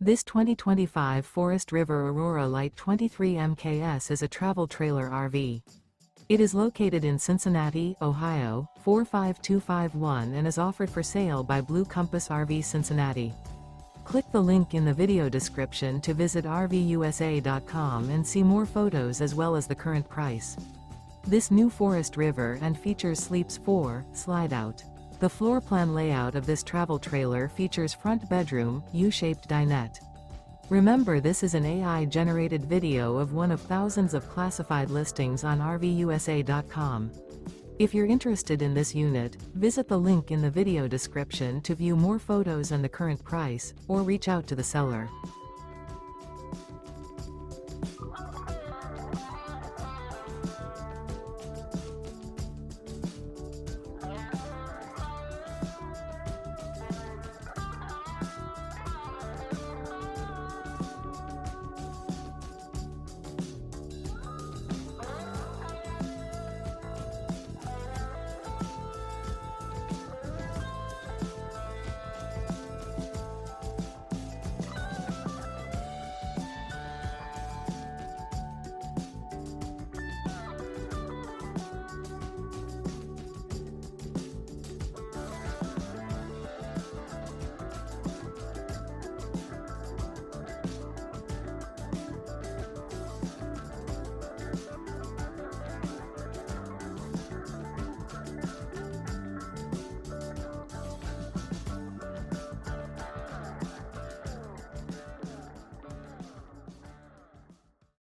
This 2025 Forest River Aurora Light 23 MKS is a travel trailer RV. It is located in Cincinnati, Ohio, 45251 and is offered for sale by Blue Compass RV Cincinnati. Click the link in the video description to visit RVUSA.com and see more photos as well as the current price. This new Forest River and features Sleeps 4, Slideout. The floor plan layout of this travel trailer features front bedroom, U-shaped dinette. Remember, this is an AI-generated video of one of thousands of classified listings on RVUSA.com. If you're interested in this unit, visit the link in the video description to view more photos and the current price, or reach out to the seller.